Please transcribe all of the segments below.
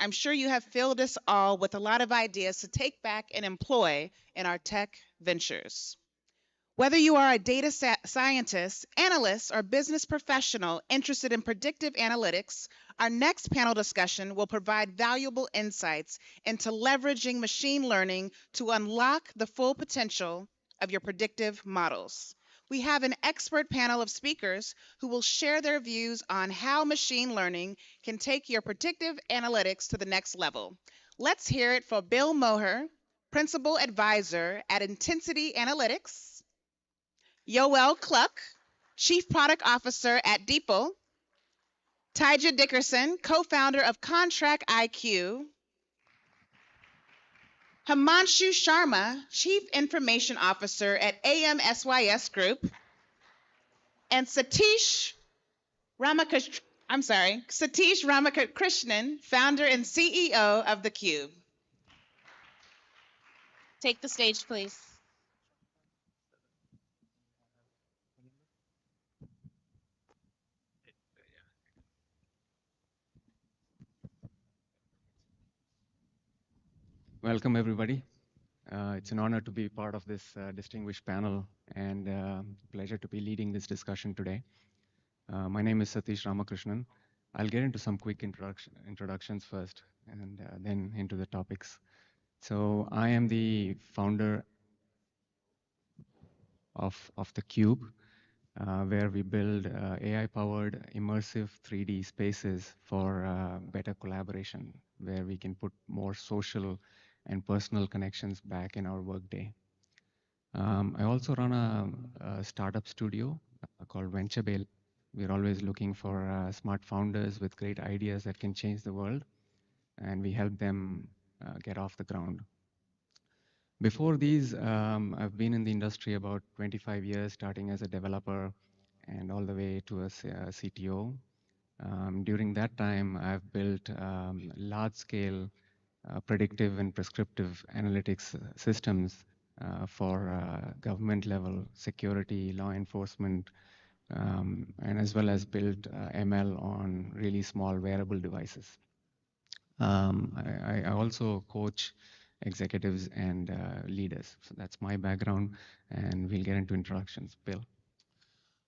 I'm sure you have filled us all with a lot of ideas to take back and employ in our tech ventures. Whether you are a data scientist, analyst, or business professional interested in predictive analytics, our next panel discussion will provide valuable insights into leveraging machine learning to unlock the full potential of your predictive models. We have an expert panel of speakers who will share their views on how machine learning can take your predictive analytics to the next level. Let's hear it for Bill Moher, Principal Advisor at Intensity Analytics, Yoel Kluk, Chief Product Officer at Deepplee, Thaija Dickerson, co-founder of Kontrak IQ, Himanshu Sharma, Chief Information Officer at AMSYS Group, and Satish Ramakrishnan, founder and CEO of the Qube. Take the stage, please. Welcome, everybody. It's an honor to be part of this distinguished panel and pleasure to be leading this discussion today. My name is Satish Ramakrishnan. I'll get into some quick introductions first and then into the topics. So I am the founder of the Qube, where we build AI-powered immersive 3D spaces for better collaboration, where we can put more social and personal connections back in our workday. I also run a startup studio called VentureBale. We're always looking for smart founders with great ideas that can change the world, and we help them get off the ground. Before these, I've been in the industry about 25 years, starting as a developer and all the way to a CTO. During that time, I've built large-scale predictive and prescriptive analytics systems for government level security, law enforcement, and as well as built ML on really small wearable devices. I also coach executives and leaders. So that's my background, and we'll get into introductions. Bill.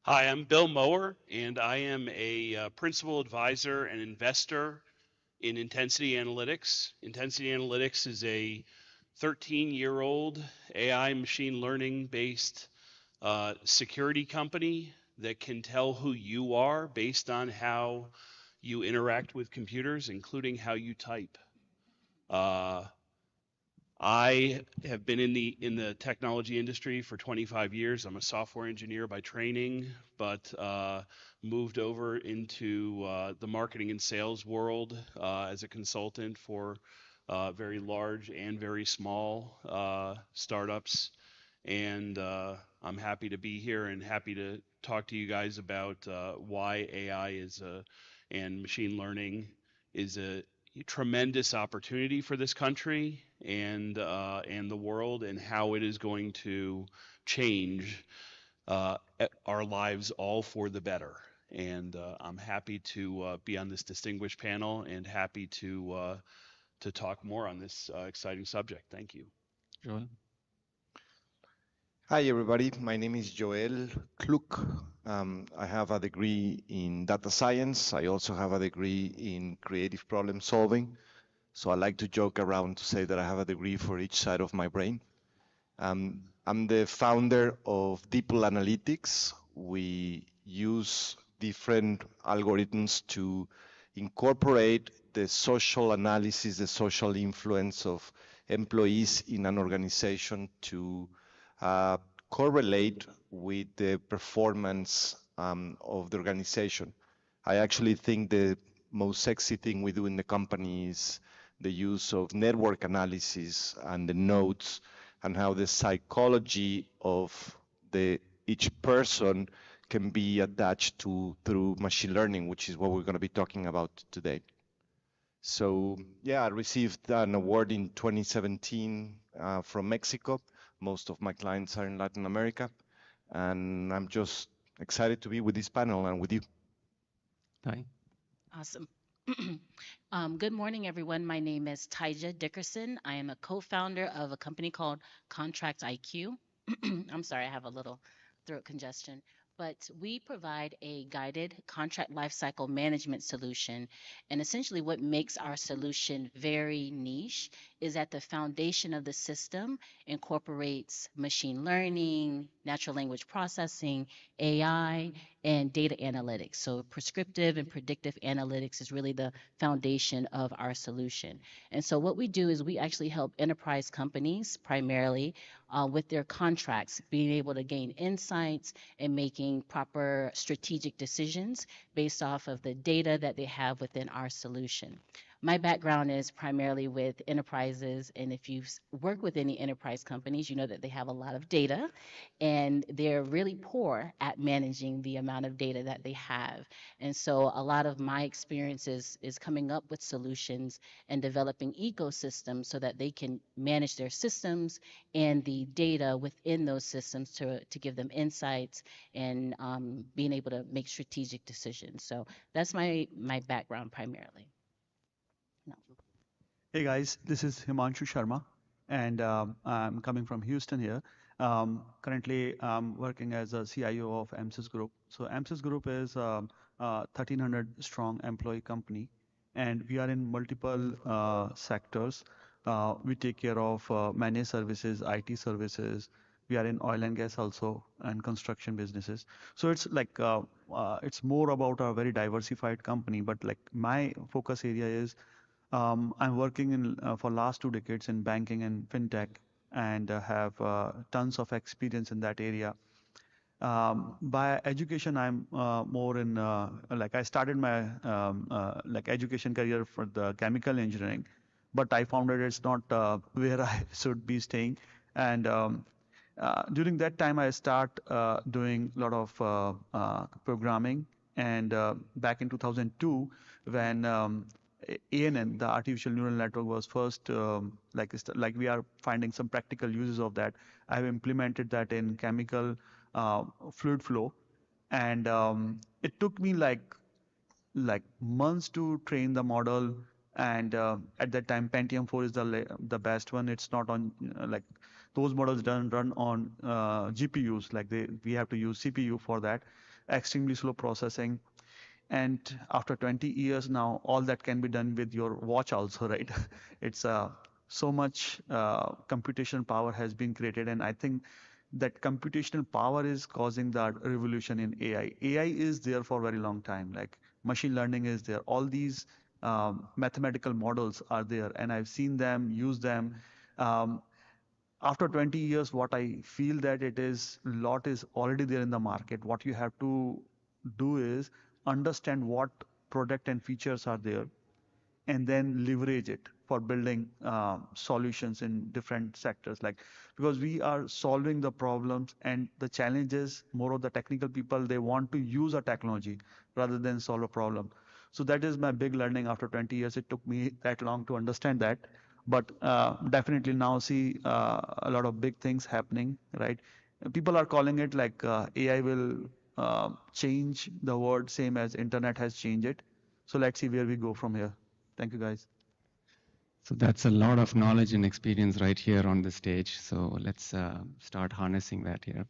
Hi, I'm Bill Moher, and I am a principal advisor and investor in Intensity Analytics. Intensity Analytics is a 13-year-old AI machine learning based security company that can tell who you are based on how you interact with computers, including how you type. I have been in the technology industry for 25 years. I'm a software engineer by training, but moved over into the marketing and sales world as a consultant for very large and very small startups. And I'm happy to be here and happy to talk to you guys about why AI and machine learning is a tremendous opportunity for this country and the world, and how it is going to change our lives all for the better. And I'm happy to be on this distinguished panel and happy to talk more on this exciting subject. Thank you. Joel. Hi, everybody. My name is Yoel Kluk. I have a degree in data science. I also have a degree in creative problem solving. So I like to joke around to say that I have a degree for each side of my brain. I'm the founder of Deepplee Analytics. We use different algorithms to incorporate the social analysis, the social influence of employees in an organization to correlate with the performance of the organization. I actually think the most sexy thing we do in the company is the use of network analysis and the nodes and how the psychology of each person can be attached to through machine learning, which is what we're going to be talking about today. So yeah, I received an award in 2017 from Mexico. Most of my clients are in Latin America, and I'm just excited to be with this panel and with you. Hi. Awesome. Good morning, everyone. My name is Thaija Dickerson. I am a co-founder of a company called Contract IQ. I'm sorry, I have a little throat congestion. But we provide a guided contract lifecycle management solution. And essentially, what makes our solution very niche is that the foundation of the system incorporates machine learning, natural language processing, AI, and data analytics. So, prescriptive and predictive analytics is really the foundation of our solution. And so, what we do is we actually help enterprise companies primarily with their contracts, being able to gain insights and making proper strategic decisions based off of the data that they have within our solution. My background is primarily with enterprises, and if you've worked with any enterprise companies, you know that they have a lot of data and they're really poor at managing the amount of data that they have. And so a lot of my experiences is coming up with solutions and developing ecosystems so that they can manage their systems and the data within those systems to give them insights and being able to make strategic decisions. So that's my background primarily. No. Hey guys, this is Himanshu Sharma, and I'm coming from Houston here. Currently, I'm working as a CIO of AMSYS Group. So AMSYS Group is a 1,300 strong employee company, and we are in multiple sectors. We take care of managed services, IT services. We are in oil and gas also, and construction businesses. So it's like it's more about a very diversified company. But like my focus area is I'm working in for last 2 decades in banking and fintech, and have tons of experience in that area. By education, I'm more in like I started my like education career for the chemical engineering, but I found that it's not where I should be staying. And during that time, I start doing a lot of programming. And back in 2002, when ANN, the artificial neural network, was first like we are finding some practical uses of that. I have implemented that in chemical fluid flow, and it took me like months to train the model. And at that time, Pentium 4 is the best one. It's not on like those models don't run on GPUs. Like we have to use CPU for that. Extremely slow processing. And after 20 years now, all that can be done with your watch also, right? It's so much computational power has been created, and I think that computational power is causing that revolution in AI. AI is there for a very long time. Like machine learning is there. All these mathematical models are there, and I've seen them, use them. Um, After 20 years, what I feel that it is lot is already there in the market. What you have to do is understand what product and features are there, and then leverage it for building solutions in different sectors. Like because we are solving the problems and the challenges, more of the technical people, they want to use a technology rather than solve a problem. So that is my big learning after 20 years. It took me that long to understand that, but definitely now see a lot of big things happening, right? People are calling it like AI will change the world, same as internet has changed it. So let's see where we go from here. Thank you, guys. So that's a lot of knowledge and experience right here on the stage. So let's start harnessing that here.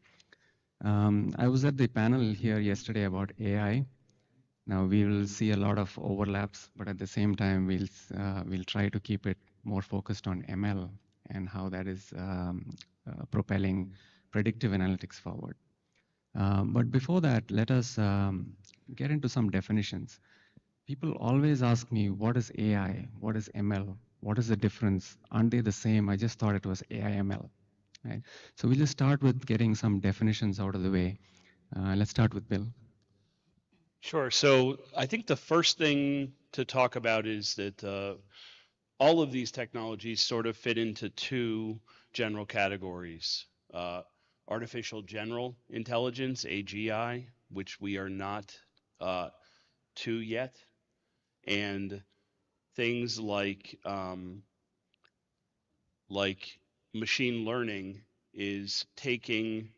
I was at the panel here yesterday about AI. Now we will see a lot of overlaps, but at the same time, we'll try to keep it more focused on ML and how that is propelling predictive analytics forward. But before that, let us get into some definitions. People always ask me, what is AI? What is ML? What is the difference? Aren't they the same? I just thought it was AI ML. Right? So we'll just start with getting some definitions out of the way. Let's start with Bill. Sure. So I think the first thing to talk about is that all of these technologies sort of fit into two general categories. Artificial general intelligence, AGI, which we are not to yet, and things like machine learning is taking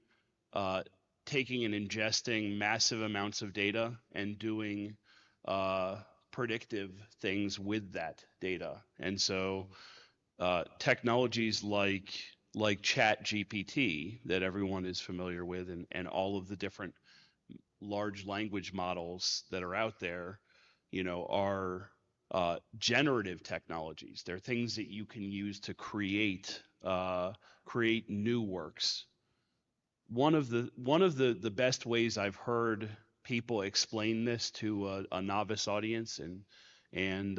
and ingesting massive amounts of data and doing predictive things with that data. And so technologies like Chat GPT that everyone is familiar with, and all of the different large language models that are out there, are generative technologies. They're things that you can use to create new works. One of the best ways I've heard people explain this to a novice audience, and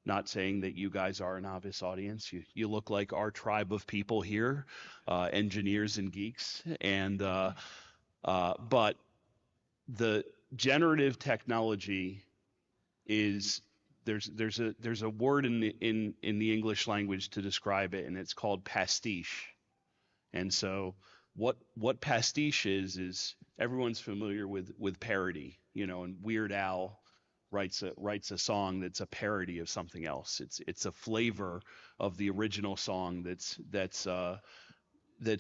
not saying that you guys are a novice audience. You look like our tribe of people here, engineers and geeks, and but the generative technology is there's a word in the English language to describe it, and it's called pastiche. And so what pastiche is everyone's familiar with parody, and Weird Al writes a song that's a parody of something else. It's a flavor of the original song that's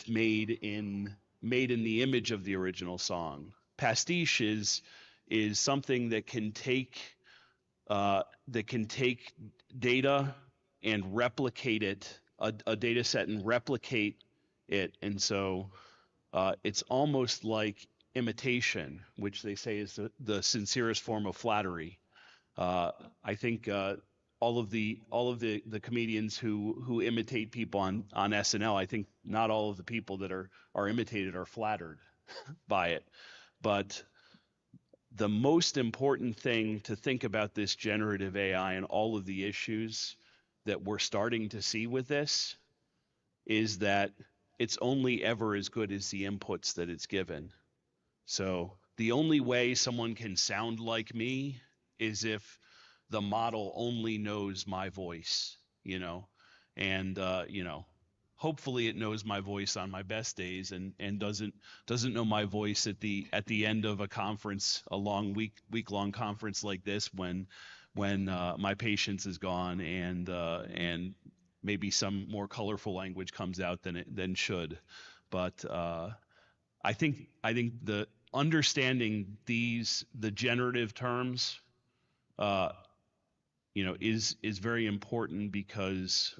made in the image of the original song. Pastiche is something that can take data and replicate it, a data set, and replicate it. And so it's almost like imitation, which they say is the sincerest form of flattery. I think all of the comedians who imitate people on SNL, I think not all of the people that are imitated are flattered by it. But the most important thing to think about this generative AI and all of the issues that we're starting to see with this is that it's only ever as good as the inputs that it's given. So the only way someone can sound like me is if the model only knows my voice, and hopefully it knows my voice on my best days and doesn't know my voice at the end of a conference, a long week-long conference like this, when my patience is gone and maybe some more colorful language comes out than should. But I think the understanding the generative terms is very important, because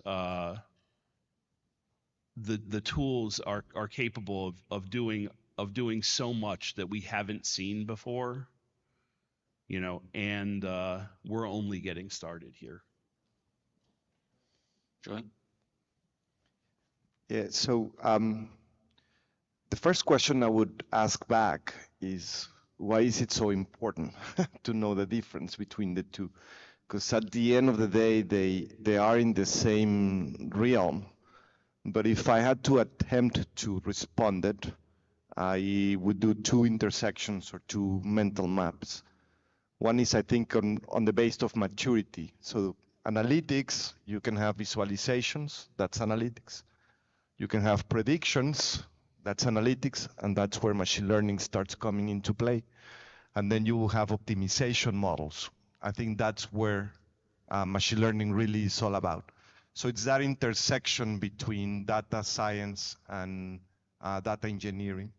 the tools are capable of doing so much that we haven't seen before, and we're only getting started here. Joel? Yeah, so the first question I would ask back is, why is it so important to know the difference between the two? Because at the end of the day, they are in the same realm. But if I had to attempt to respond it, I would do two intersections or two mental maps. One is, I think, on the base of maturity. So analytics, you can have visualizations, that's analytics. You can have predictions, that's analytics, and that's where machine learning starts coming into play. And then you will have optimization models. I think that's where machine learning really is all about. So it's that intersection between data science and data engineering.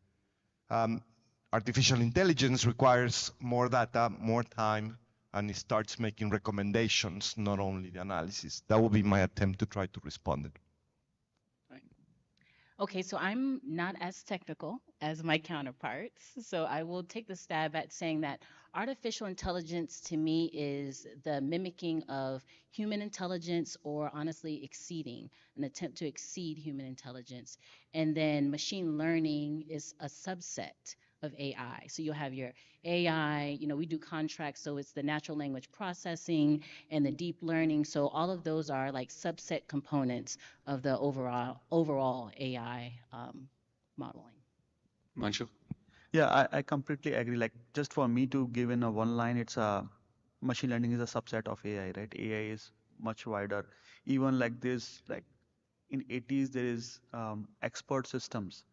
Artificial intelligence requires more data, more time, and it starts making recommendations, not only the analysis. That would be my attempt to try to respond it. Okay, so I'm not as technical as my counterparts. So I will take the stab at saying that artificial intelligence to me is the mimicking of human intelligence, or honestly exceeding, an attempt to exceed human intelligence. And then machine learning is a subset of AI. So you'll have your AI, we do contracts, so it's the natural language processing and the deep learning. So all of those are like subset components of the overall AI modeling. Himanshu? Yeah, I completely agree. Like, just for me to give in a one line, it's machine learning is a subset of AI, right? AI is much wider. Even like this, like in 80s, there is expert systems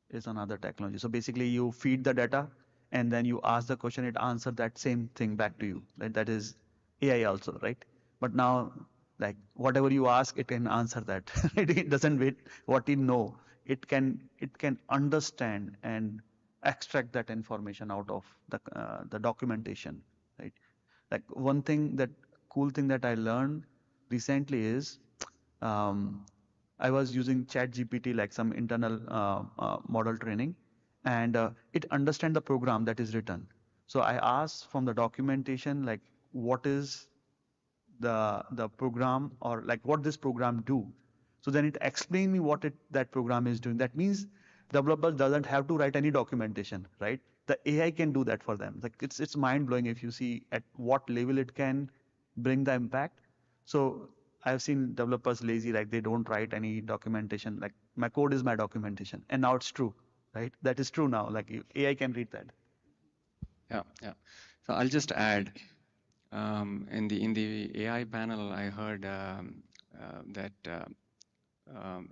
is another technology. So basically you feed the data and then you ask the question, it answers that same thing back to you. Right? That is AI also, right? But now, like whatever you ask, it can answer that. It doesn't wait what it know. It can understand and extract that information out of the documentation, right? Like one thing that cool thing that I learned recently is I was using ChatGPT like some internal model training, and it understand the program that is written. So I asked from the documentation like what is the program or like what this program do. So then it explained me what that program is doing. That means developers doesn't have to write any documentation, right? The AI can do that for them. Like it's mind blowing if you see at what level it can bring the impact. So I've seen developers lazy, like they don't write any documentation. Like my code is my documentation, and now it's true, right? That is true now. Like AI can read that. Yeah, yeah. So I'll just add, in the AI panel, I heard that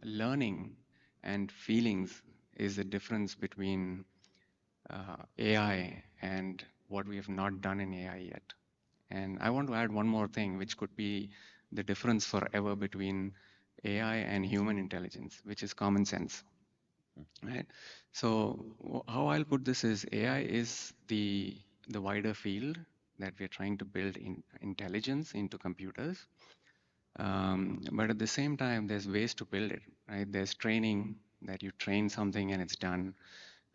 learning and feelings is the difference between AI and what we have not done in AI yet. And I want to add one more thing, which could be the difference forever between AI and human intelligence, which is common sense. Right. So how I'll put this is AI is the wider field that we're trying to build in intelligence into computers. But at the same time, there's ways to build it, right? There's training that you train something and it's done.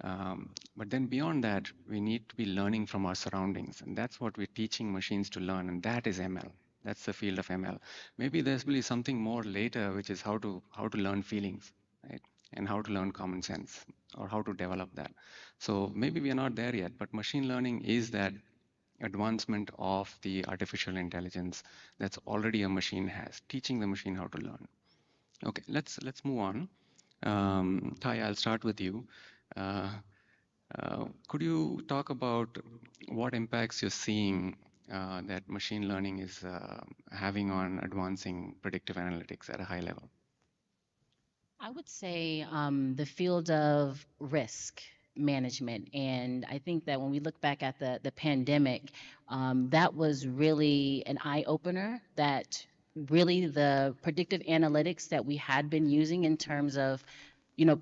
But then beyond that, we need to be learning from our surroundings. And that's what we're teaching machines to learn. And that is ML. That's the field of ML. Maybe there's will be something more later, which is how to learn feelings, right? And how to learn common sense or how to develop that. So maybe we are not there yet, but machine learning is that advancement of the artificial intelligence that's already a machine has, teaching the machine how to learn. Okay, let's move on. Thaija, I'll start with you. Could you talk about what impacts you're seeing that machine learning is having on advancing predictive analytics at a high level? I would say the field of risk management. And I think that when we look back at the pandemic, that was really an eye opener that really the predictive analytics that we had been using in terms of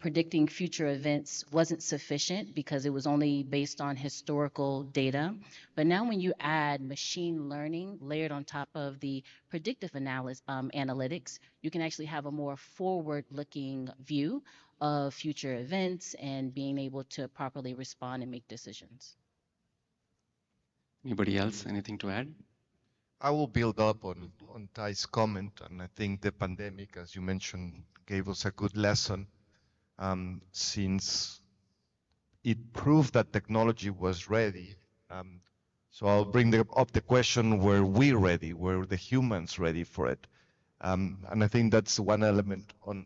predicting future events wasn't sufficient because it was only based on historical data. But now when you add machine learning layered on top of the predictive analytics, you can actually have a more forward-looking view of future events and being able to properly respond and make decisions. Anybody else, anything to add? I will build up on Thai's comment, and I think the pandemic, as you mentioned, gave us a good lesson. Since it proved that technology was ready. So I'll bring up the question, were we ready? Were the humans ready for it? And I think that's one element on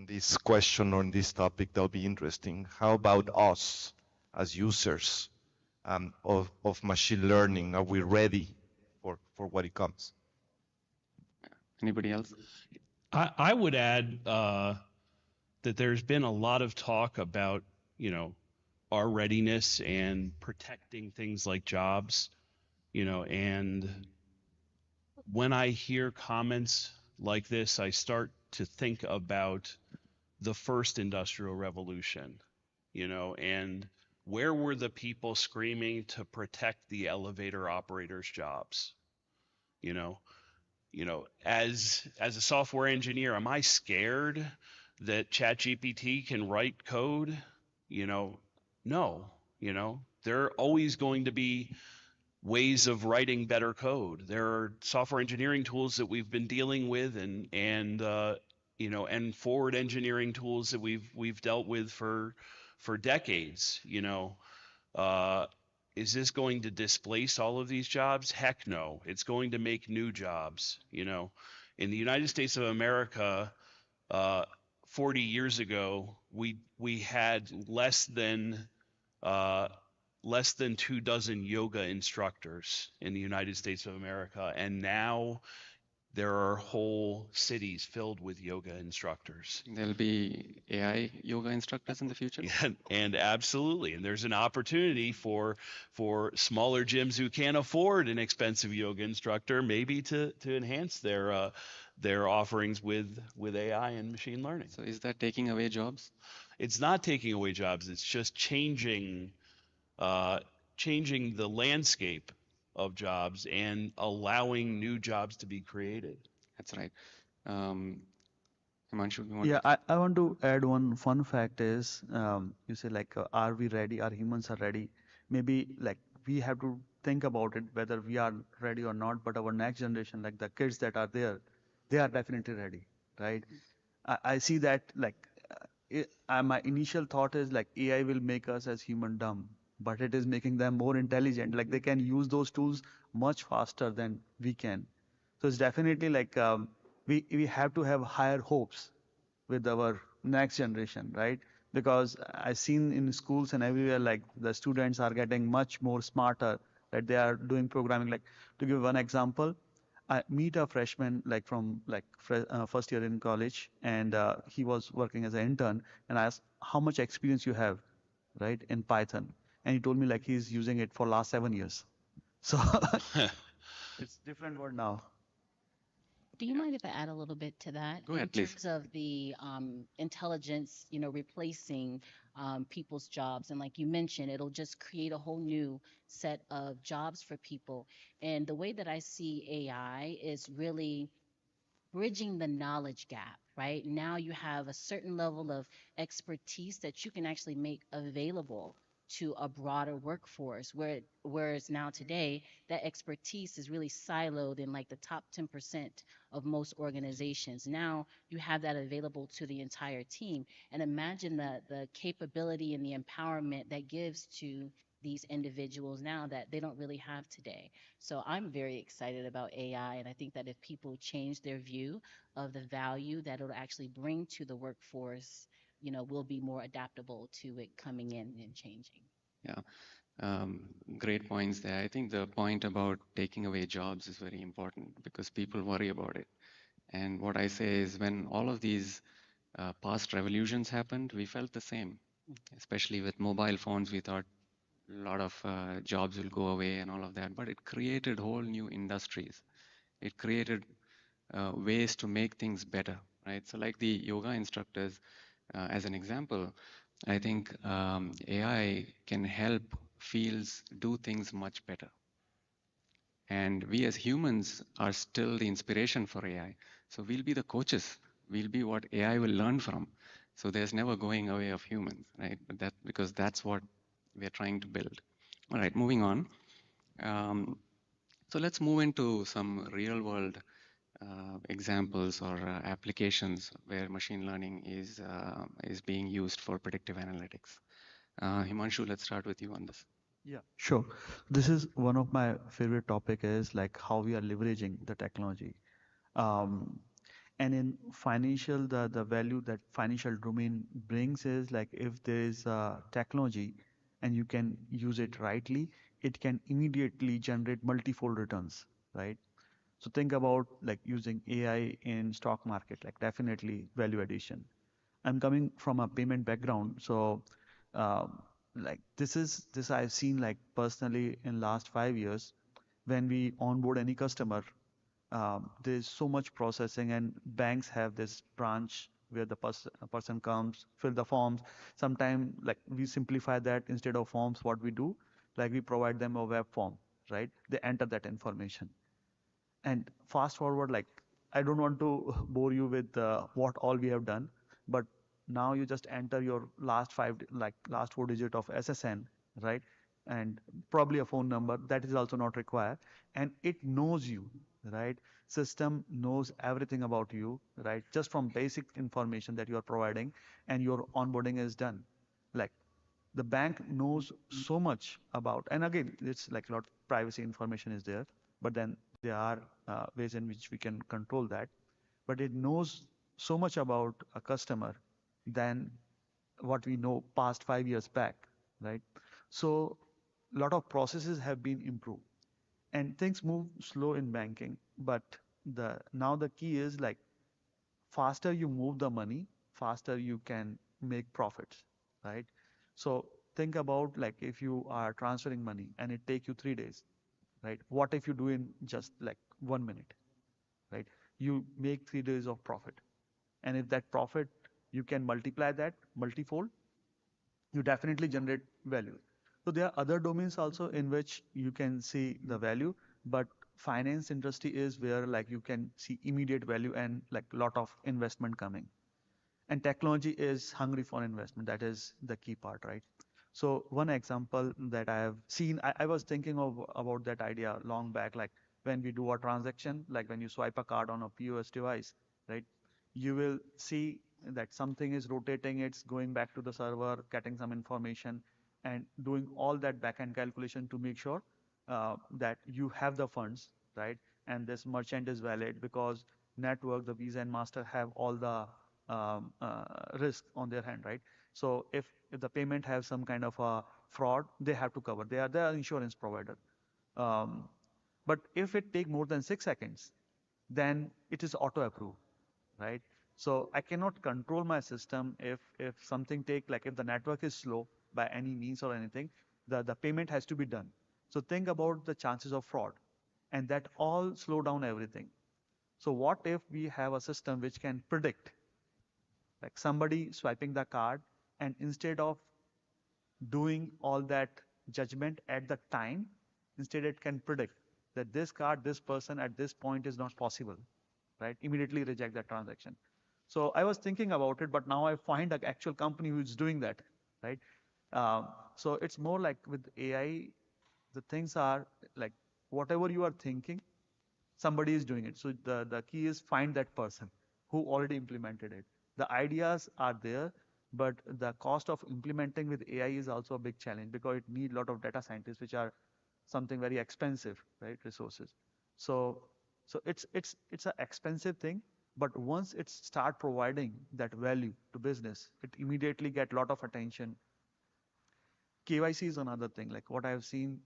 this question, on this topic that'll be interesting. How about us as users of machine learning? Are we ready for what it comes? Anybody else? I would add that there's been a lot of talk about, our readiness and protecting things like jobs, and when I hear comments like this, I start to think about the first industrial revolution, and where were the people screaming to protect the elevator operators' jobs? As a software engineer, am I scared that ChatGPT can write code? No. There are always going to be ways of writing better code. There are software engineering tools that we've been dealing with, and forward engineering tools that we've dealt with for decades. Is this going to displace all of these jobs? Heck no. It's going to make new jobs. In the United States of America, 40 years ago, we had less than 24 yoga instructors in the United States of America, and now there are whole cities filled with yoga instructors. There'll be AI yoga instructors in the future? And absolutely. And there's an opportunity for smaller gyms who can't afford an expensive yoga instructor, maybe to enhance their offerings with AI and machine learning. So is that taking away jobs? It's not taking away jobs. It's just changing the landscape of jobs and allowing new jobs to be created. That's right. Himanshu, you want Yeah, to? I want to add one fun fact is you say like are we ready? Are humans are ready? Maybe like we have to think about it whether we are ready or not. But our next generation, like the kids that are there, they are definitely ready, right? I see that like my initial thought is like AI will make us as human dumb, but it is making them more intelligent. Like they can use those tools much faster than we can. So it's definitely like we have to have higher hopes with our next generation, right? Because I've seen in schools and everywhere, like the students are getting much more smarter, that they are doing programming. Like to give one example, I meet a freshman like from like first year in college, and he was working as an intern, and I asked how much experience you have, right, in Python, and he told me like he's using it for last 7 years. So it's different word now. Do you Yeah. mind if I add a little bit to that Go in ahead, please. terms of the intelligence, replacing people's jobs? And like you mentioned, it'll just create a whole new set of jobs for people. And the way that I see AI is really bridging the knowledge gap, right? Now you have a certain level of expertise that you can actually make available to a broader workforce, whereas now today that expertise is really siloed in like the top 10% of most organizations. Now you have that available to the entire team, and imagine the capability and the empowerment that gives to these individuals now that they don't really have today. So I'm very excited about AI, and I think that if people change their view of the value that it'll actually bring to the workforce, we'll be more adaptable to it coming in and changing. Yeah. Great points there. I think the point about taking away jobs is very important because people worry about it. And what I say is when all of these past revolutions happened, we felt the same. Especially with mobile phones, we thought a lot of jobs will go away and all of that. But it created whole new industries. It created ways to make things better, right? So like the yoga instructors, as an example, I think AI can help fields do things much better. And we as humans are still the inspiration for AI. So we'll be the coaches. We'll be what AI will learn from. So there's never going away of humans, right? But because that's what we're trying to build. All right, moving on. So let's move into some real world examples or applications where machine learning is being used for predictive analytics. Himanshu, let's start with you on this. Yeah, sure. This is one of my favorite topic is like how we are leveraging the technology. Um, and in financial, the value that financial domain brings is like if there is a technology and you can use it rightly, it can immediately generate multifold returns, right? So think about like using AI in stock market, like definitely value addition. I'm coming from a payment background, so um, like this I've seen like personally in last 5 years. When we onboard any customer, there's so much processing, and banks have this branch where the a person comes, fill the forms. Sometimes like we simplify that instead of forms, what we do, like we provide them a web form, right? They enter that information. And fast forward, like I don't want to bore you with what all we have done, but now you just enter your last like last 4 digit of SSN, right? And probably a phone number that is also not required, and it knows you, right? System knows everything about you, right? Just from basic information that you are providing, and your onboarding is done. Like the bank knows so much about, and again, it's like a lot of privacy information is there, but then there are ways in which we can control that. But it knows so much about a customer than what we know past 5 years back, right? So a lot of processes have been improved, and things move slow in banking. But the now the key is like faster you move the money, faster you can make profits, right? So think about like if you are transferring money and it take you 3 days, right? What if you do in just like 1 minute, right? You make 3 days of profit, and if that profit you can multiply that multifold, you definitely generate value. So there are other domains also in which you can see the value, but finance industry is where like you can see immediate value and like lot of investment coming. And technology is hungry for investment. That is the key part, right? So one example that I have seen, I was thinking of about that idea long back, like when we do a transaction, like when you swipe a card on a POS device, right? You will see that something is rotating, it's going back to the server, getting some information, and doing all that backend calculation to make sure that you have the funds, right? And this merchant is valid because network, the Visa and Master have all the risk on their hand, right? So if the payment has some kind of a fraud, they have to cover. They are insurance provider. Um, but if it take more than 6 seconds, then it is auto approved, right? So I cannot control my system if something take like if the network is slow by any means or anything, the payment has to be done. So think about the chances of fraud, and that all slow down everything. So what if we have a system which can predict like somebody swiping the card, and instead of doing all that judgment at the time, instead it can predict that this card, this person at this point is not possible, right? Immediately reject that transaction. So I was thinking about it, but now I find an actual company who is doing that, right? So it's more like with AI, the things are like whatever you are thinking, somebody is doing it. So the key is find that person who already implemented it. The ideas are there, but the cost of implementing with AI is also a big challenge because it needs a lot of data scientists, which are something very expensive, right? Resources. So it's an expensive thing, but once it start providing that value to business, it immediately get a lot of attention. KYC is another thing. Like what I've seen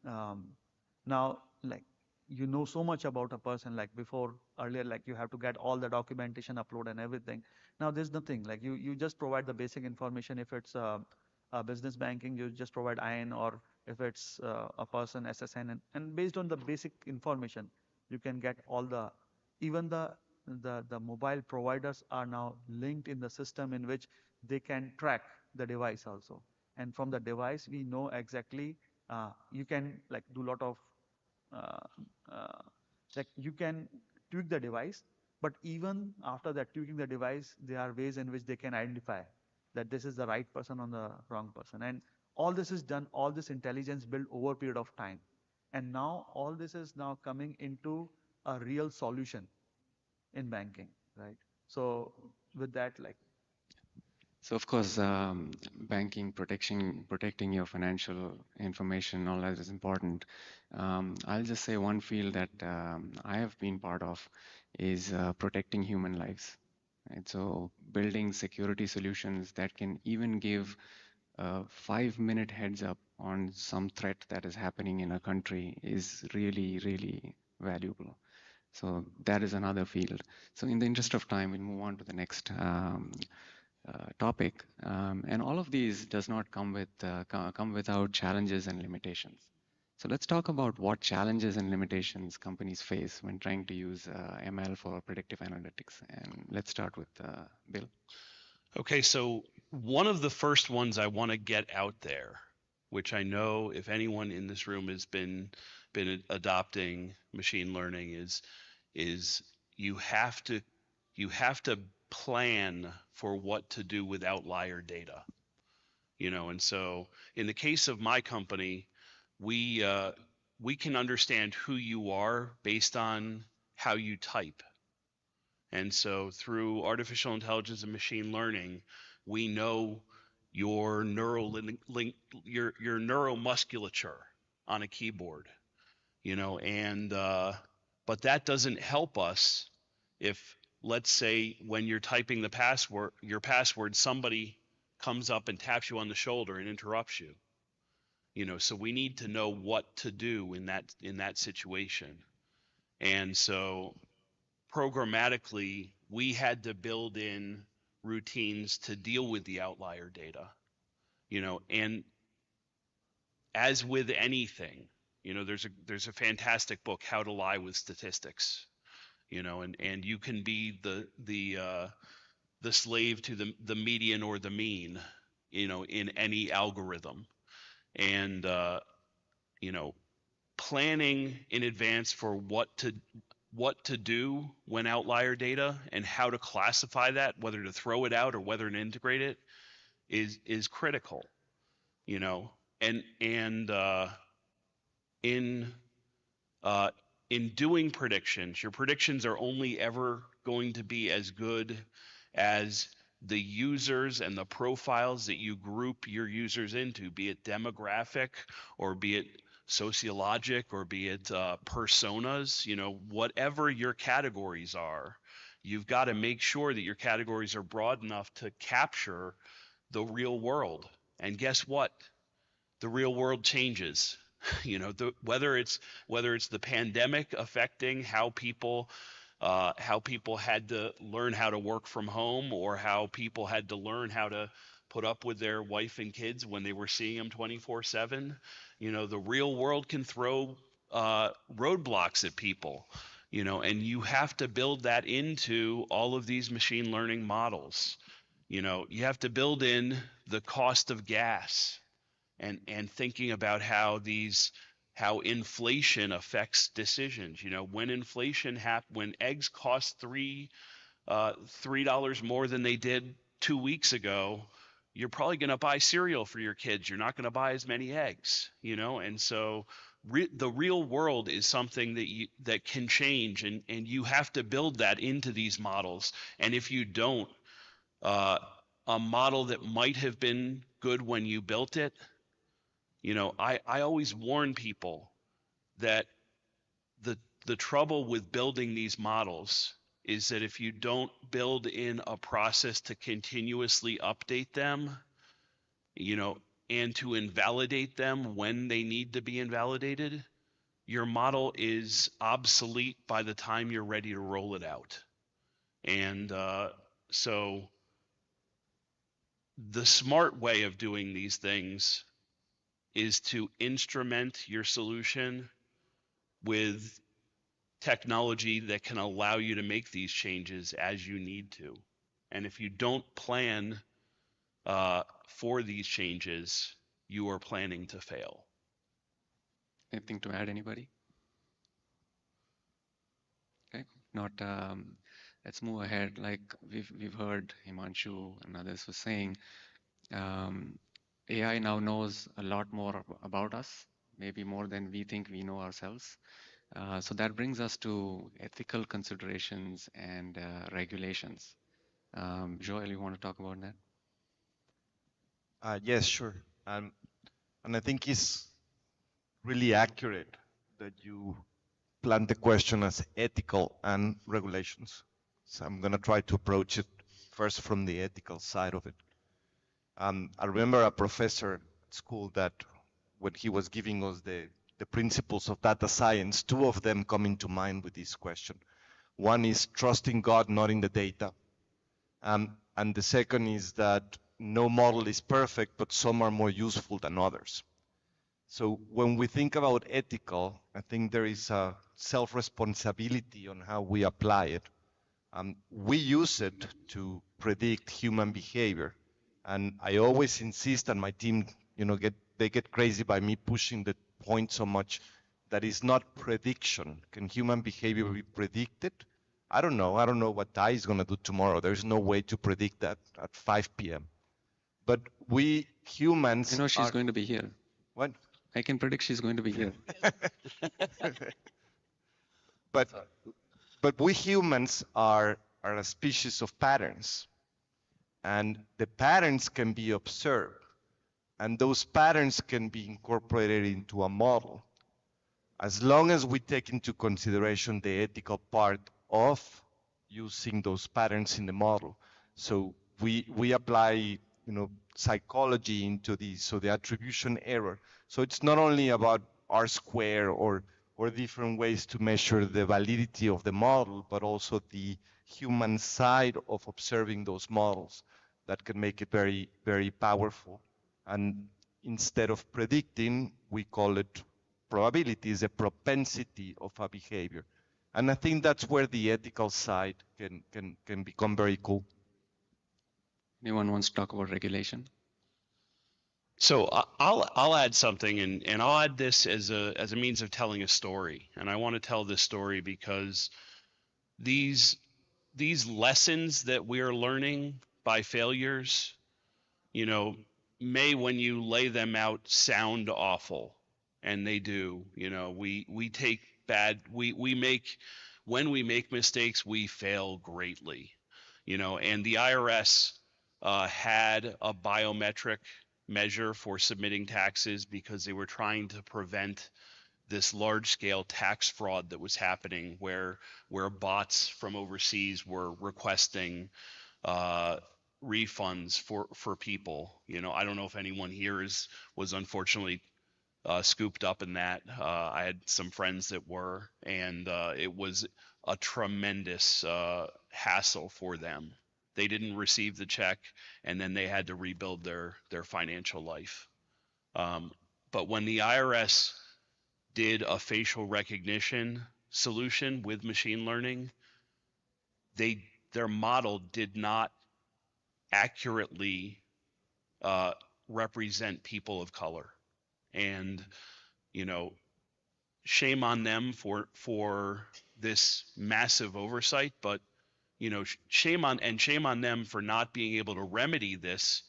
now, like you know so much about a person. Like before, earlier, like you have to get all the documentation upload and everything. Now there's nothing. Like you just provide the basic information. If it's business banking, you just provide IN, or if it's a person SSN, and based on the basic information, you can get all the even the mobile providers are now linked in the system in which they can track the device also, and from the device we know exactly you can like do a lot of uh, uh, like you can tweak the device, but even after that tweaking the device, there are ways in which they can identify that this is the right person or the wrong person. And all this is done, all this intelligence built over a period of time. And now all this is now coming into a real solution in banking, right? So with that, like, So of course, banking protecting your financial information, all that is important. I'll just say one field that I have been part of is protecting human lives. Right? So building security solutions that can even give a 5-minute heads up on some threat that is happening in a country is really, really valuable. So that is another field. So in the interest of time, we'll move on to the next topic. And all of these does not come without challenges and limitations. So let's talk about what challenges and limitations companies face when trying to use ML for predictive analytics. And let's start with Bill. Okay, so one of the first ones I want to get out there, which I know if anyone in this room has been adopting machine learning, is you have to plan for what to do with outlier data. And so in the case of my company, we can understand who you are based on how you type. And so through artificial intelligence and machine learning, we know your your neuromusculature on a keyboard, and but that doesn't help us if, let's say, when you're typing your password, somebody comes up and taps you on the shoulder and interrupts you. So we need to know what to do in that situation. And so programmatically, we had to build in routines to deal with the outlier data, and as with anything, there's a fantastic book, How to Lie with Statistics, and you can be the slave to the median or the mean, in any algorithm. and planning in advance for what to do when outlier data and how to classify that, whether to throw it out or whether to integrate it, is critical. And in doing predictions, your predictions are only ever going to be as good as the users and the profiles that you group your users into, be it demographic or be it sociologic or be it personas, whatever your categories are, you've got to make sure that your categories are broad enough to capture the real world. And guess what? The real world changes. Whether it's the pandemic affecting how people had to learn how to work from home, or how people had to learn how to put up with their wife and kids when they were seeing them 24/7. The real world can throw roadblocks at people, and you have to build that into all of these machine learning models. You have to build in the cost of gas, and thinking about how inflation affects decisions. When eggs cost $3 more than they did 2 weeks ago, you're probably going to buy cereal for your kids. You're not going to buy as many eggs, and so the real world is something that can change, and you have to build that into these models. And if you don't, a model that might have been good when you built it, I always warn people that the trouble with building these models is that if you don't build in a process to continuously update them, and to invalidate them when they need to be invalidated, your model is obsolete by the time you're ready to roll it out. And so the smart way of doing these things is to instrument your solution with technology that can allow you to make these changes as you need to. And if you don't plan for these changes, you are planning to fail. Anything to add, anybody? Okay, not. Let's move ahead. Like we've heard Himanshu and others were saying, AI now knows a lot more about us, maybe more than we think we know ourselves. So that brings us to ethical considerations and regulations. Joel, you want to talk about that? Yes, sure. And I think it's really accurate that you plant the question as ethical and regulations. So I'm going to try to approach it first from the ethical side of it. I remember a professor at school that when he was giving us the principles of data science, two of them come into mind with this question. One is trusting God, not in the data. And the second is that no model is perfect, but some are more useful than others. So when we think about ethical, I think there is a self-responsibility on how we apply it. We use it to predict human behavior. And I always insist, and my team, they get crazy by me pushing the point so much, that is not prediction. Can human behavior be predicted? I don't know. I don't know what Thaija is going to do tomorrow. There's no way to predict that at 5 p.m. But we humans. She's going to be here. What? I can predict she's going to be here. But we humans are a species of patterns. And the patterns can be observed. And those patterns can be incorporated into a model, as long as we take into consideration the ethical part of using those patterns in the model. So we apply, psychology into this, so the attribution error. So it's not only about R-square or different ways to measure the validity of the model, but also the human side of observing those models that can make it very, very powerful. And instead of predicting, we call it probability, is a propensity of a behavior. And I think that's where the ethical side can become very cool. Anyone wants to talk about regulation? So I'll add something, and I'll add this as a means of telling a story. And I want to tell this story because these lessons that we're learning by failures, you know, may, when you lay them out, sound awful, and they do. You know, we take bad, we make, when we make mistakes, we fail greatly. You know, and the IRS had a biometric measure for submitting taxes because they were trying to prevent this large scale tax fraud that was happening, where bots from overseas were requesting uh, refunds for people. You know, I don't know if anyone here was unfortunately scooped up in that. I had some friends that were, and it was a tremendous hassle for them. They didn't receive the check, and then they had to rebuild their financial life. But when the IRS did a facial recognition solution with machine learning, their model did not accurately represent people of color. And, you know, shame on them for this massive oversight, but, you know, shame on them for not being able to remedy this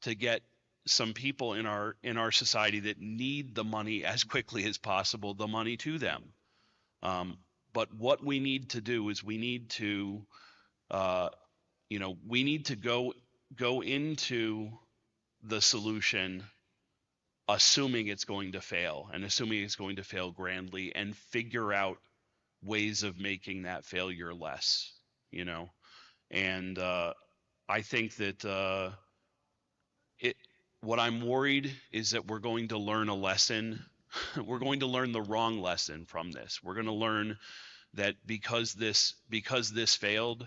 to get some people in our society that need the money as quickly as possible, the money to them. But what we need to do is we need to go into the solution assuming it's going to fail, and assuming it's going to fail grandly, and figure out ways of making that failure less, you know. And I think that what I'm worried is that we're going to learn a lesson. We're going to learn the wrong lesson from this. We're going to learn that because this failed,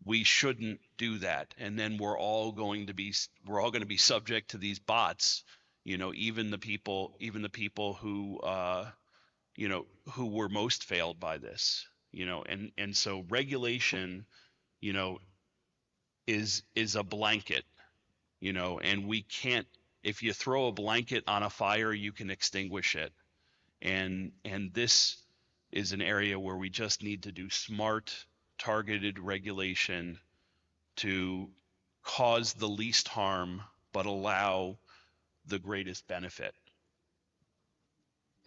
we shouldn't do that, and then we're all going to be subject to these bots. You know, even the people who who were most failed by this. You know, and so regulation, you know, is a blanket. You know, and we can't. If you throw a blanket on a fire, you can extinguish it. And this is an area where we just need to do smart, targeted regulation to cause the least harm but allow the greatest benefit.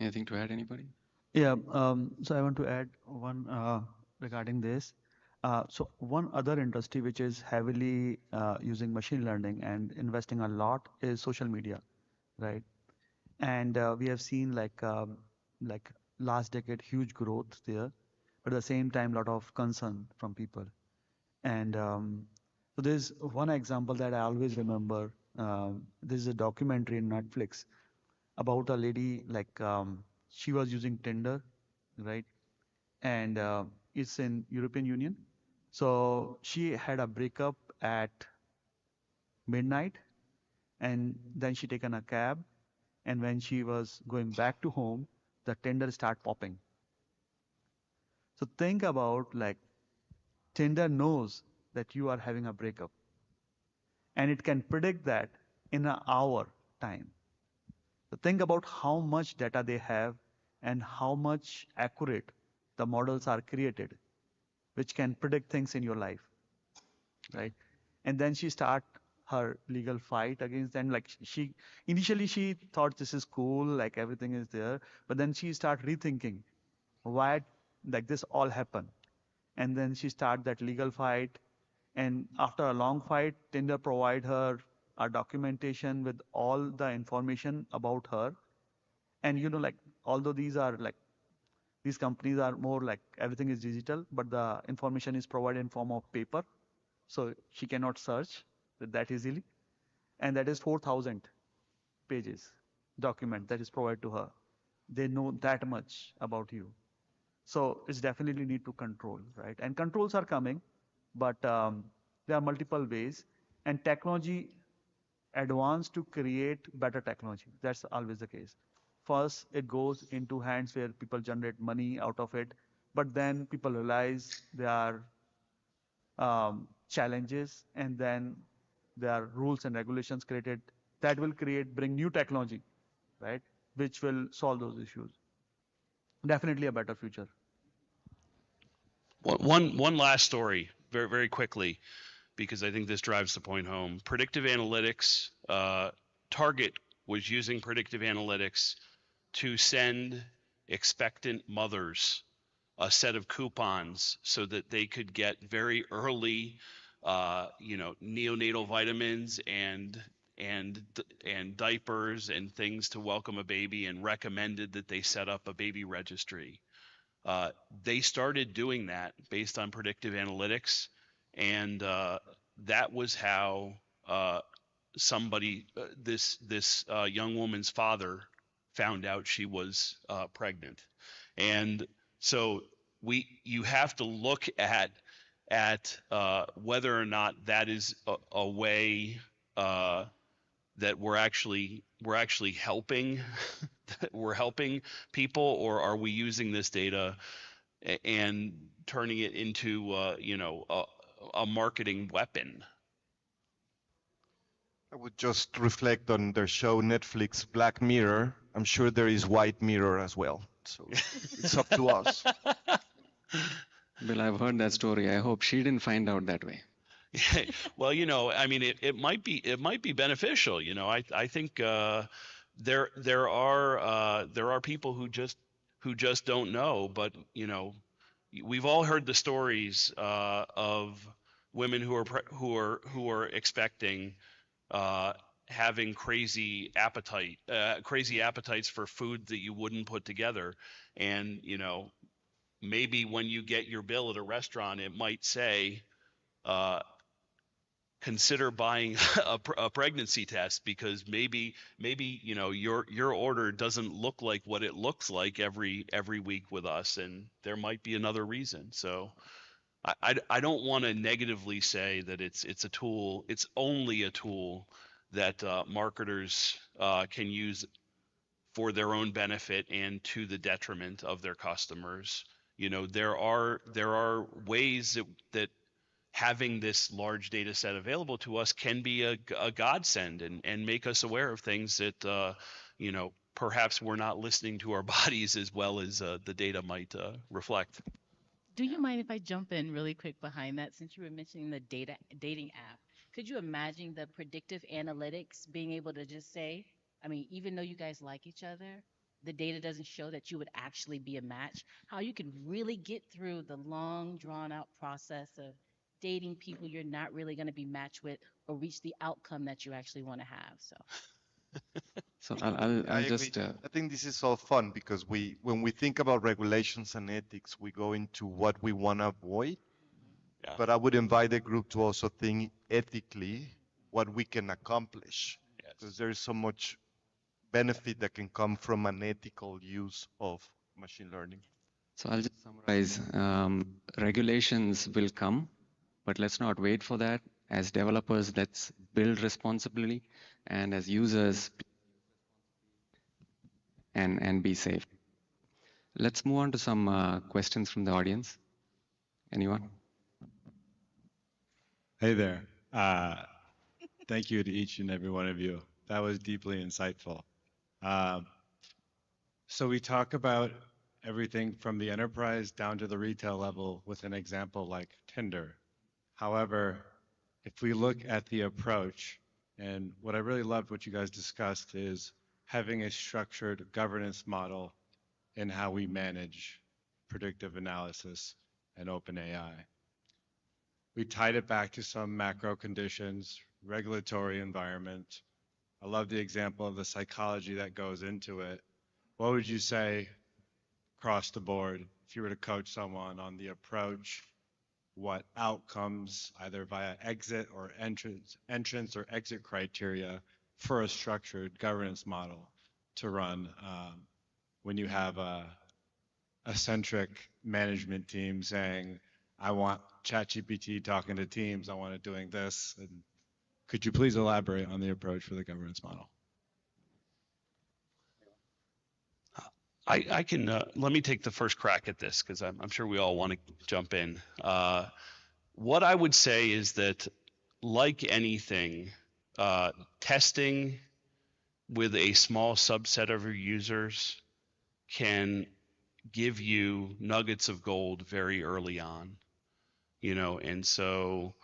Anything to add, anybody? Yeah, so I want to add one regarding this. So one other industry which is heavily using machine learning and investing a lot is social media, right? And we have seen like last decade huge growth there, but at the same time lot of concern from people. And so there's one example that I always remember. This is a documentary in Netflix about a lady she was using Tinder, right? And it's in European Union. So she had a breakup at midnight, and then she taken a cab, and when she was going back to home, the Tinder start popping. So think about like Tinder knows that you are having a breakup, and it can predict that in an hour time. So think about how much data they have and how much accurate the models are created, which can predict things in your life, right? And then she start her legal fight against them. Like she initially she thought this is cool, like everything is there, but then she start rethinking why like this all happened, and then she start that legal fight. And after a long fight, Tinder provide her a documentation with all the information about her. And you know, like although these companies are more like everything is digital, but the information is provided in form of paper, so she cannot search that easily. And that is 4,000 pages document that is provided to her. They know that much about you. So it's definitely need to control, right? And controls are coming, but there are multiple ways. And technology advance to create better technology. That's always the case. First, it goes into hands where people generate money out of it, but then people realize there are challenges, and then there are rules and regulations created that will bring new technology, right, which will solve those issues. Definitely a better future. One last story, very very quickly, because I think this drives the point home. Predictive analytics, Target was using predictive analytics to send expectant mothers a set of coupons so that they could get very early, neonatal vitamins and diapers and things to welcome a baby, and recommended that they set up a baby registry. They started doing that based on predictive analytics, and that was how this young woman's father found out she was pregnant. And so you have to look at whether or not that is a way that we're actually helping we're helping people, or are we using this data and turning it into a marketing weapon? I would just reflect on their show Netflix Black Mirror. I'm sure there is White Mirror as well. So it's up to us. Bill, I've heard that story. I hope she didn't find out that way. Well, I mean, it might be beneficial. I think there are people who just don't know, but we've all heard the stories of women who are expecting, having crazy appetites for food that you wouldn't put together. And maybe when you get your bill at a restaurant, it might say, consider buying a pregnancy test, because maybe your order doesn't look like what it looks like every week with us, and there might be another reason. So I don't want to negatively say that it's a tool. It's only a tool that marketers can use for their own benefit and to the detriment of their customers. There are ways that having this large data set available to us can be a godsend and make us aware of things that perhaps we're not listening to our bodies as well as the data might reflect. Do you mind if I jump in really quick behind that, since you were mentioning the dating app? Could you imagine the predictive analytics being able to just say, I mean, even though you guys like each other, the data doesn't show that you would actually be a match, how you can really get through the long drawn out process of dating people you're not really going to be matched with, or reach the outcome that you actually want to have. So I'll just. I think this is all fun, because when we think about regulations and ethics, we go into what we want to avoid. Yeah. But I would invite the group to also think ethically what we can accomplish, because there is so much benefit that can come from an ethical use of machine learning. So I'll just summarize. Regulations will come, but let's not wait for that. As developers, let's build responsibly, and as users, and be safe. Let's move on to some questions from the audience. Anyone? Hey there. Thank you to each and every one of you. That was deeply insightful. So we talk about everything from the enterprise down to the retail level with an example like Tinder. However, if we look at the approach, and what I really loved what you guys discussed is having a structured governance model in how we manage predictive analysis and OpenAI. We tied it back to some macro conditions, regulatory environment. I love the example of the psychology that goes into it. What would you say across the board if you were to coach someone on the approach, what outcomes either via exit or entrance or exit criteria for a structured governance model to run when you have a centric management team saying, I want ChatGPT talking to teams, I want it doing this. And could you please elaborate on the approach for the governance model? I can, let me take the first crack at this, because I'm sure we all want to jump in. What I would say is that, like anything, testing with a small subset of your users can give you nuggets of gold very early on, and so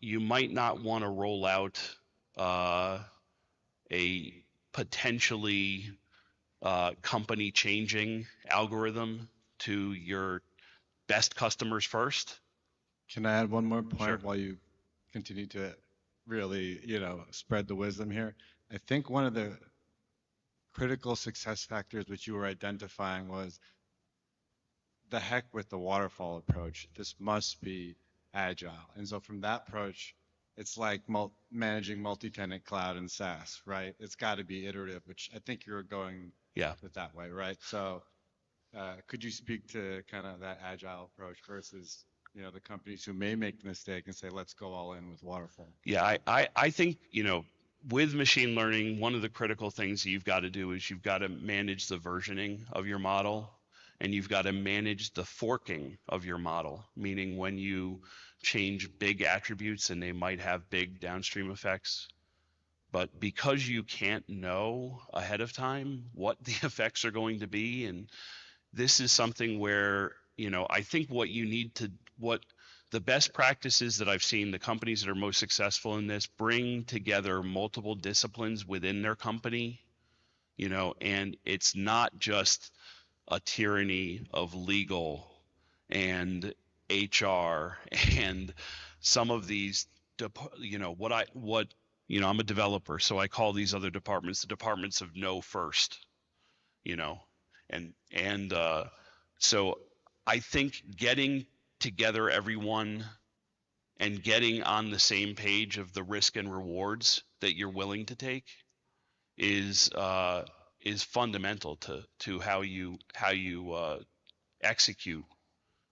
you might not want to roll out a potentially company changing algorithm to your best customers first. Can I add one more point Sure. while you continue to really, spread the wisdom here? I think one of the critical success factors which you were identifying was the heck with the waterfall approach. This must be agile. And so from that approach, it's like managing multi-tenant cloud and SaaS, right? It's got to be iterative, which I think you're going with that way, right? So could you speak to kind of that agile approach versus the companies who may make the mistake and say, let's go all in with waterfall? Yeah, I think, with machine learning, one of the critical things you've got to do is you've got to manage the versioning of your model, and you've got to manage the forking of your model, meaning when you change big attributes and they might have big downstream effects. But because you can't know ahead of time what the effects are going to be, and this is something where, I think what the best practices that I've seen, the companies that are most successful in this bring together multiple disciplines within their company, and it's not just a tyranny of legal and HR and some of these, I'm a developer, so I call these other departments the departments of know first, and so I think getting together everyone and getting on the same page of the risk and rewards that you're willing to take is fundamental to how you execute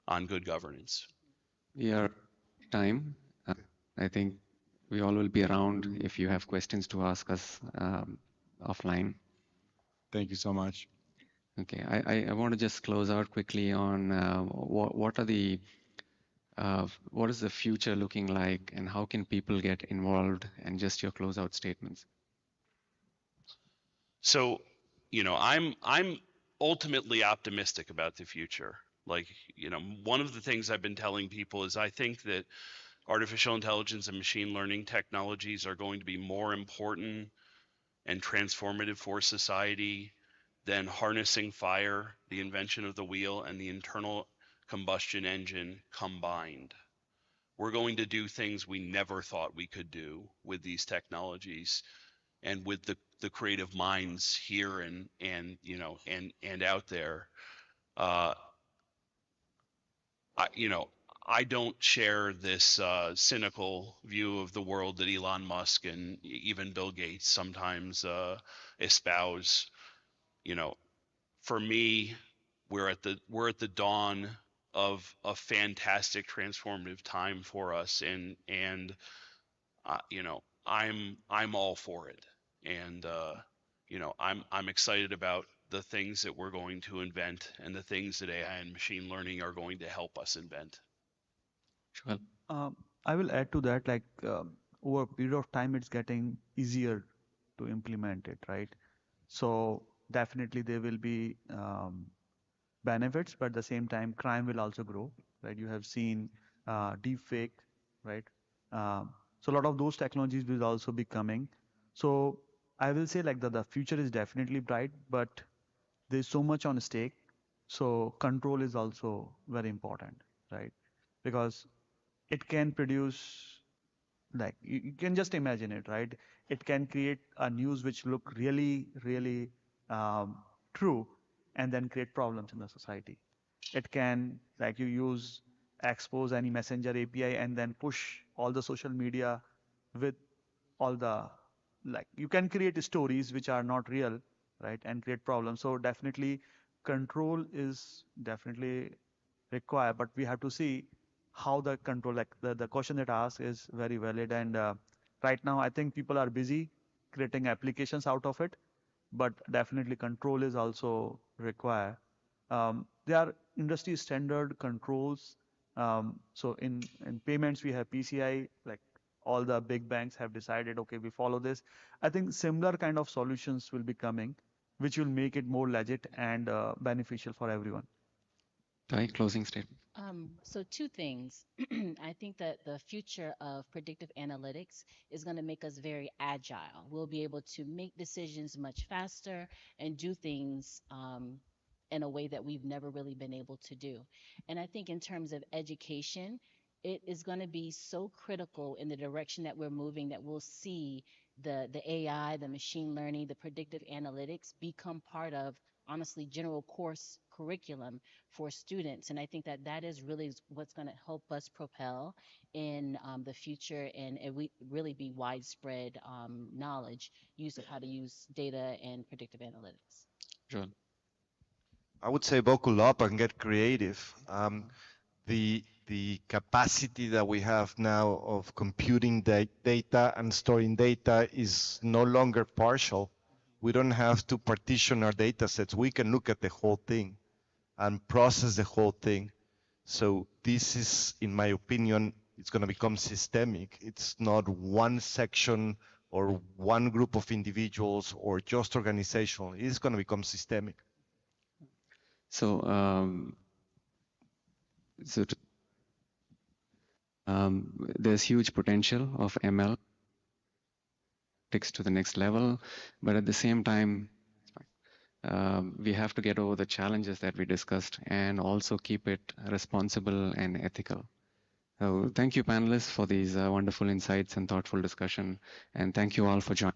on good governance. We are time. I think we all will be around if you have questions to ask us offline. Thank you so much. Okay, I want to just close out quickly on what is the future looking like, and how can people get involved, and just your closeout statements. So, I'm ultimately optimistic about the future. Like, one of the things I've been telling people is I think that artificial intelligence and machine learning technologies are going to be more important and transformative for society than harnessing fire, the invention of the wheel, and the internal combustion engine combined. We're going to do things we never thought we could do with these technologies, and with the creative minds here and out there. I don't share this cynical view of the world that Elon Musk and even Bill Gates sometimes espouse. For me, we're at the dawn of a fantastic transformative time for us, and I'm all for it, and I'm excited about the things that we're going to invent and the things that AI and machine learning are going to help us invent. Sure. I will add to that, like over a period of time, it's getting easier to implement it, right? So definitely there will be benefits, but at the same time, crime will also grow, right? You have seen deepfake, right? So a lot of those technologies will also be coming. So I will say like the future is definitely bright, but there's so much on stake. So control is also very important, right? Because it can produce, like you can just imagine it, right? It can create a news which look really, really true, and then create problems in the society. It can, like you use expose any messenger API and then push all the social media with all the, like you can create stories which are not real, right, and create problems. So definitely control is definitely required, but we have to see how the control, like the question that I asked is very valid, and right now I think people are busy creating applications out of it, but definitely control is also required. There are industry standard controls. So in payments we have PCI, like all the big banks have decided, okay, we follow this. I think similar kind of solutions will be coming, which will make it more legit and beneficial for everyone. Closing statement. So two things. I think that the future of predictive analytics is going to make us very agile. We'll be able to make decisions much faster and do things in a way that we've never really been able to do. And I think in terms of education, it is going to be so critical in the direction that we're moving that we'll see the AI, the machine learning, the predictive analytics become part of honestly general course curriculum for students. And I think that that is really what's going to help us propel in the future, and it really be widespread knowledge, use of how to use data and predictive analytics. Joel. I would say buckle up and get creative. The capacity that we have now of computing data and storing data is no longer partial. We don't have to partition our data sets. We can look at the whole thing and process the whole thing. So this is, in my opinion, it's going to become systemic. It's not one section or one group of individuals or just organizational. It's going to become systemic. So, there's huge potential of ML to the next level, but at the same time, we have to get over the challenges that we discussed and also keep it responsible and ethical. So thank you, panelists, for these wonderful insights and thoughtful discussion, and thank you all for joining.